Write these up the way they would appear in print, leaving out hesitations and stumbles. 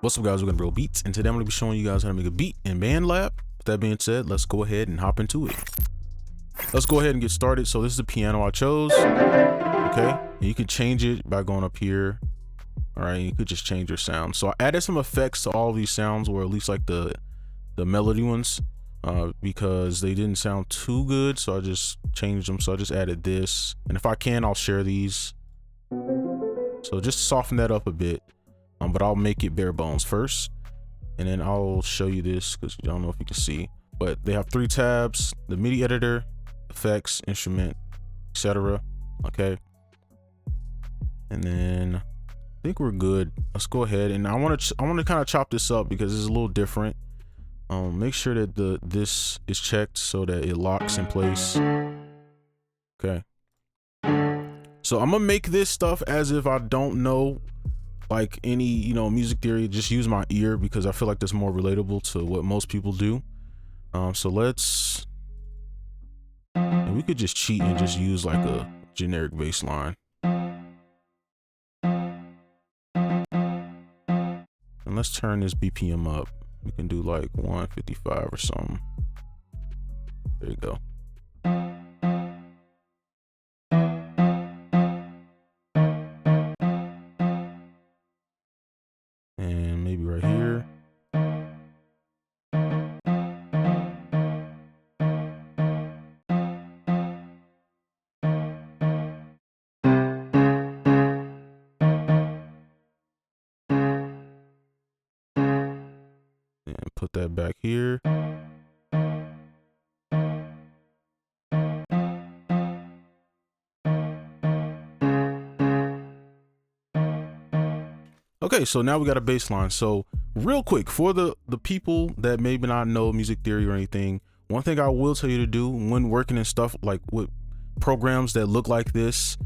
What's up, guys? We're gonna brobeatz, and today I'm gonna be showing you guys how to make a beat in Bandlab. With that being said, let's go ahead and hop into it. Let's go ahead and get started. So this is the piano I chose. Okay, and you can change it by going up here. All right, you could just change your sound. So I added some effects to all of these sounds, or at least like the melody ones, because they didn't sound too good. So I just changed them. So I just added this, and if I can, I'll share these. So just soften that up a bit. But I'll make it bare bones first, and then I'll show you this because you don't know if you can see, but they have 3 tabs: the MIDI editor, effects, instrument, etc. Okay, and then I think we're good. Let's go ahead, and I want to kind of chop this up because it's a little different. Make sure that this is checked so that it locks in place. Okay, so I'm gonna make this stuff as if I don't know like any music theory. Just use my ear because I feel like that's more relatable to what most people do. So let's, and we could just cheat and just use like a generic bass line, and let's turn this BPM up. We can do like 155 or something. There you go. And maybe right here. And put that back here. Okay, so now we got a bass line. So real quick, for the people that maybe not know music theory or anything, one thing I will tell you to do when working in stuff like with programs that look like this,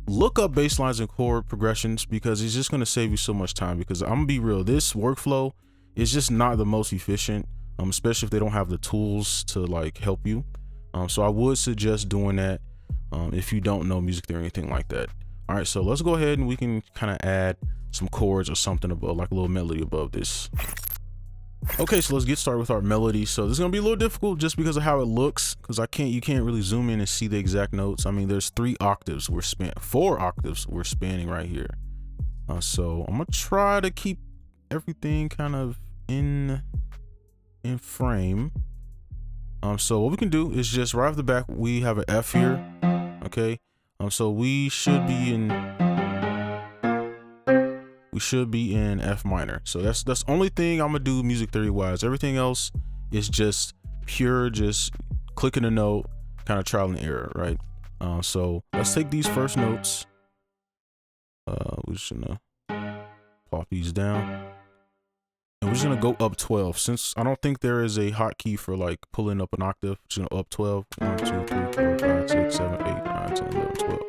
look up bass lines and chord progressions, because it's just going to save you so much time. Because I'm gonna be real, this workflow is just not the most efficient, especially if they don't have the tools to like help you. So I would suggest doing that if you don't know music theory or anything like that. All right, so let's go ahead and we can kind of add some chords or something above, like a little melody above this. Okay, so let's get started with our melody. So this is gonna be a little difficult just because of how it looks, because you can't really zoom in and see the exact notes. I mean, there's 4 octaves we're spanning right here. So I'm gonna try to keep everything kind of in frame. So what we can do is just right off the back, we have an F here. Okay, so we should be in F minor. So that's the only thing I'm gonna do music theory wise. Everything else is just pure, just clicking a note, kind of trial and error, right? So let's take these first notes. We're just gonna plop these down, and we're just gonna go up 12. Since I don't think there is a hotkey for like pulling up an octave, just gonna up 12. 1, 2, 3, 4, 5, 6, 7, 8, 9, 10, 11, 12.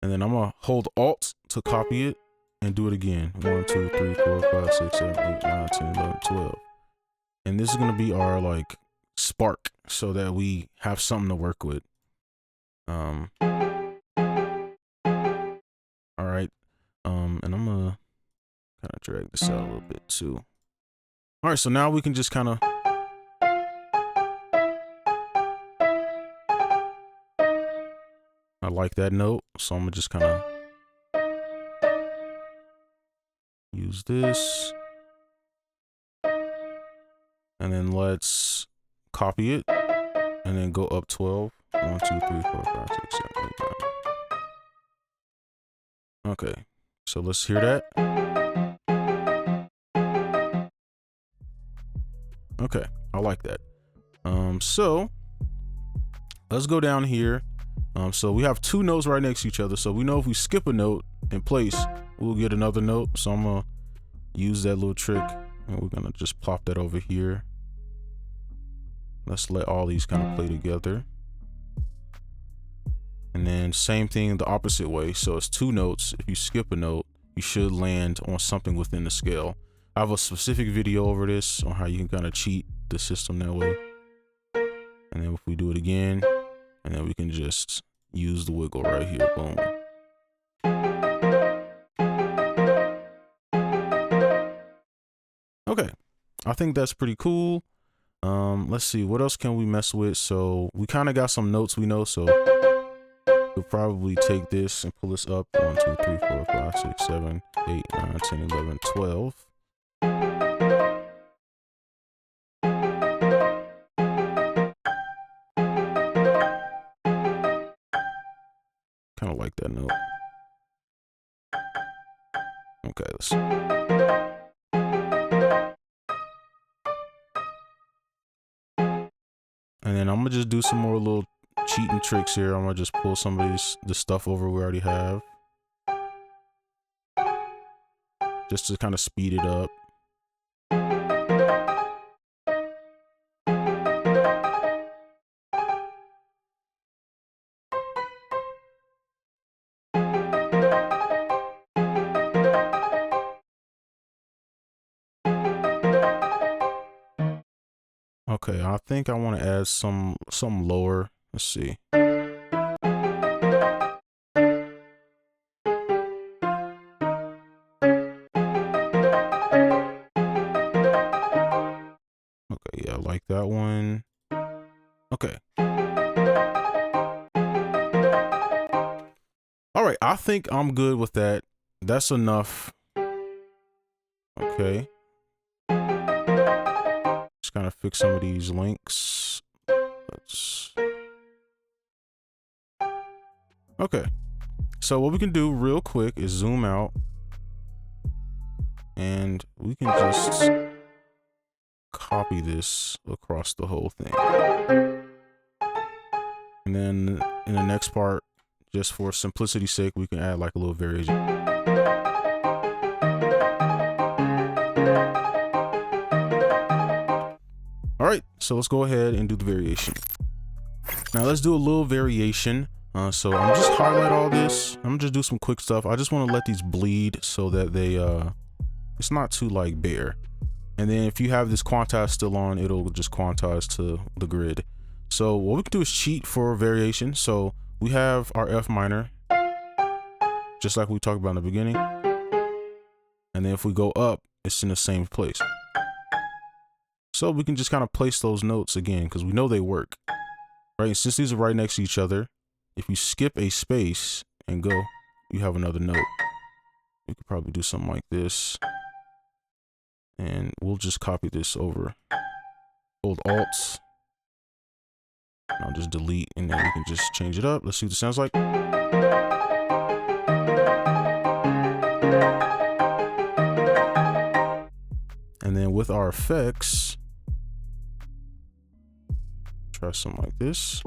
And then I'm gonna hold Alt to copy it and do it again. 1, 2, 3, 4, 5, 6, 7, 8, 9, 10, 11, 12. And this is gonna be our like spark, so that we have something to work with. All right. And I'm gonna kind of drag this out a little bit too. All right, so now we can just kind of I like that note, so I'm gonna just kind of use this, and then let's copy it and then go up 12. 1, 2, 3, 4, 5, 6, 7, 8, 9. Okay, so let's hear that. Okay, I like that. So let's go down here. So we have 2 notes right next to each other, so we know if we skip a note in place, we'll get another note. So I'm gonna use that little trick, and we're gonna just plop that over here. Let's let all these kind of play together, and then same thing the opposite way. So it's 2 notes. If you skip a note, you should land on something within the scale. I have a specific video over this on how you can kind of cheat the system that way. And then if we do it again, and then we can just use the wiggle right here. Boom. I think that's pretty cool. Let's see, what else can we mess with? So we kind of got some notes we know, so we'll probably take this and pull this up. 1, 2, 3, 4, 5, 6, 7, 8, 9, 10, 11, 12. Kind of like that note. Okay, let's see. And then I'm gonna just do some more little cheating tricks here. I'm gonna just pull some of the stuff over we already have, just to kind of speed it up. Okay, I think I want to add some lower. Let's see. Okay, yeah, I like that one. Okay. All right, I think I'm good with that. That's enough. Okay. Just kind of fix some of these links. Okay. So what we can do real quick is zoom out. And we can just copy this across the whole thing. And then in the next part, just for simplicity's sake, we can add like a little variation. All right, so let's go ahead and do the variation. Now let's do a little variation. So I'm just highlight all this. I'm gonna just do some quick stuff. I just want to let these bleed so that they it's not too like bare. And then if you have this quantize still on, it'll just quantize to the grid. So what we can do is cheat for variation. So we have our F minor, just like we talked about in the beginning. And then if we go up, it's in the same place. So we can just kind of place those notes again, because we know they work. Right, and since these are right next to each other, if you skip a space and go, you have another note. You could probably do something like this. And we'll just copy this over. Hold Alt. I'll just delete, and then we can just change it up. Let's see what it sounds like. And then with our effects, try something like this.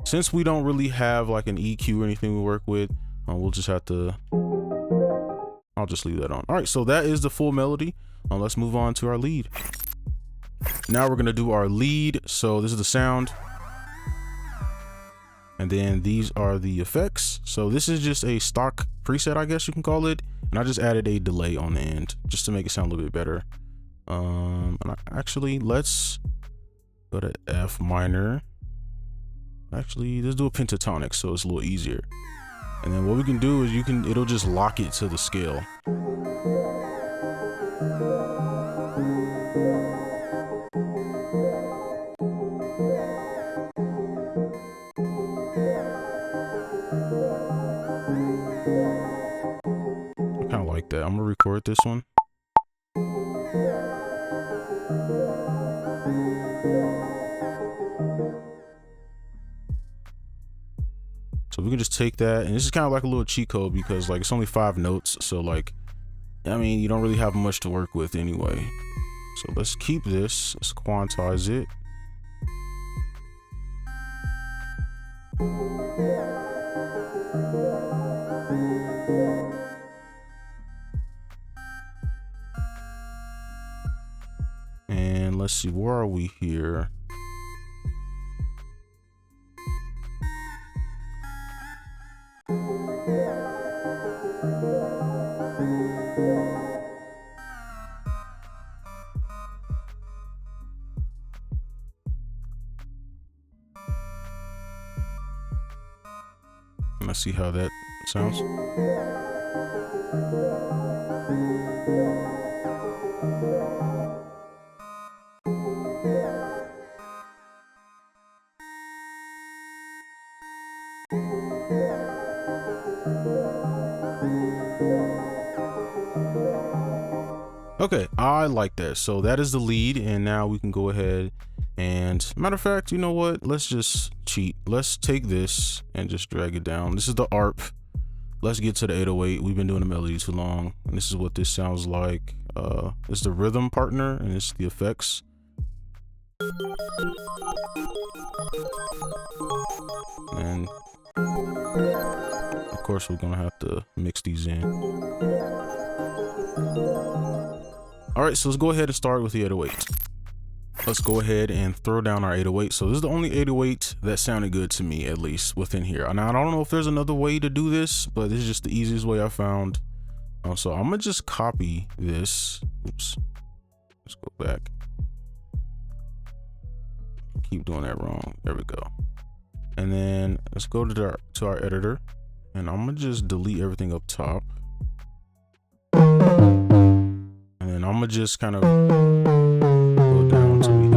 Since we don't really have like an EQ or anything we work with, we'll just have to, I'll just leave that on. All right, so that is the full melody. Let's move on to our lead. Now we're gonna do our lead. So this is the sound. And then these are the effects. So this is just a stock preset, I guess you can call it. And I just added a delay on the end just to make it sound a little bit better. Actually, let's go to F minor. Actually, let's do a pentatonic so it's a little easier. And then what we can do is it'll just lock it to the scale. I kind of like that. I'm gonna record this one. So we can just take that, and this is kind of like a little cheat code because like it's only 5 notes. So like, I mean, you don't really have much to work with anyway. So let's keep this, let's quantize it. And let's see, where are we here? Let's see how that sounds. Okay, I like that. So that is the lead, and now we can go ahead and, matter of fact, you know what? Let's just cheat. Let's take this and just drag it down. This is the ARP. Let's get to the 808. We've been doing the melody too long, and this is what this sounds like. It's the rhythm partner, and it's the effects. And of course, we're gonna have to mix these in. All right, so let's go ahead and start with the 808. Let's go ahead and throw down our 808. So this is the only 808 that sounded good to me, at least within here. Now, I don't know if there's another way to do this, but this is just the easiest way I found. So I'm gonna just copy this. Oops, let's go back. Keep doing that wrong. There we go. And then let's go to our editor, and I'm gonna just delete everything up top. And then I'm gonna just kind of go down till we hit.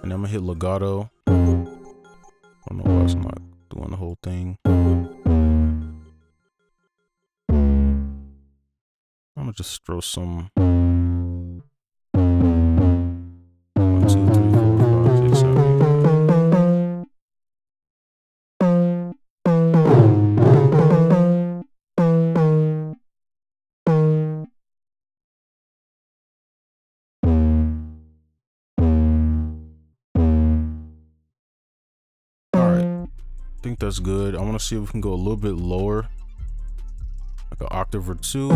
And I'm gonna hit legato. I don't know why it's not doing the whole thing. I'm gonna just throw some 1, 2, 3, 4, 5, 6, 7, 8. I think that's good. I want to see if we can go a little bit lower, like an octave or two.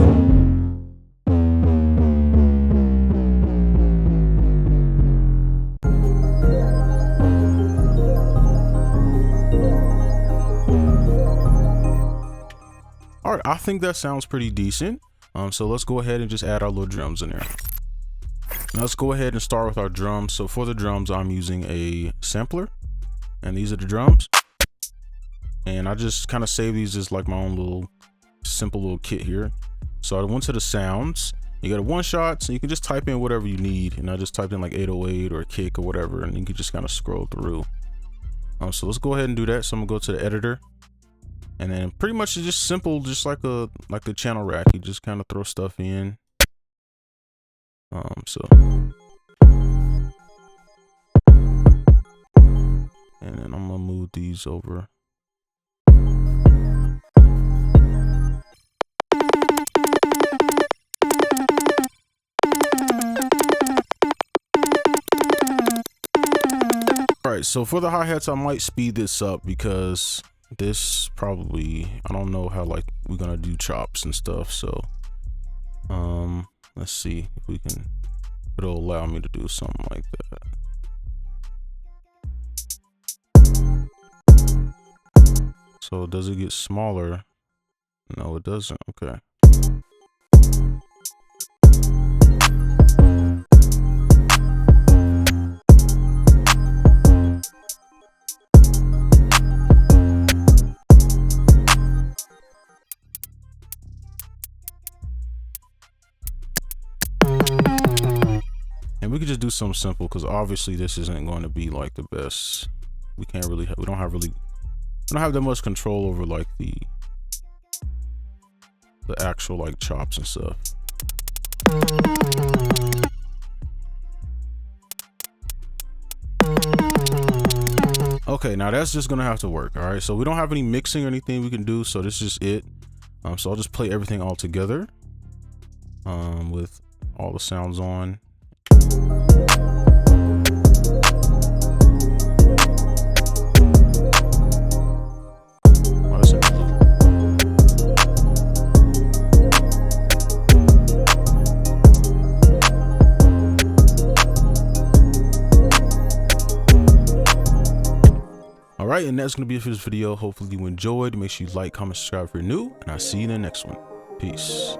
All right, I think that sounds pretty decent. So let's go ahead and just add our little drums in there. Now let's go ahead and start with our drums. So for the drums, I'm using a sampler, and these are the drums. And I just kind of save these as like my own little simple little kit here. So I went to the sounds. You got a one shot, so you can just type in whatever you need. And I just typed in like 808 or a kick or whatever, and you can just kind of scroll through. So let's go ahead and do that. So I'm gonna go to the editor, and then pretty much it's just simple, just like a channel rack. You just kind of throw stuff in. And then I'm gonna move these over. All right, so for the hi-hats, I might speed this up because this probably, I don't know how like we're gonna do chops and stuff. So let's see if we can, it'll allow me to do something like that. So does it get smaller? No, it doesn't. Okay. And we could just do something simple because obviously this isn't going to be like the best. We can't really, we don't have that much control over like the actual like chops and stuff. Okay, now that's just gonna have to work. All right, so we don't have any mixing or anything we can do, so this is it. So I'll just play everything all together with all the sounds on. Alright, and that's going to be it for this video. Hopefully you enjoyed. Make sure you like, comment, subscribe if you're new, and I'll see you in the next one. Peace.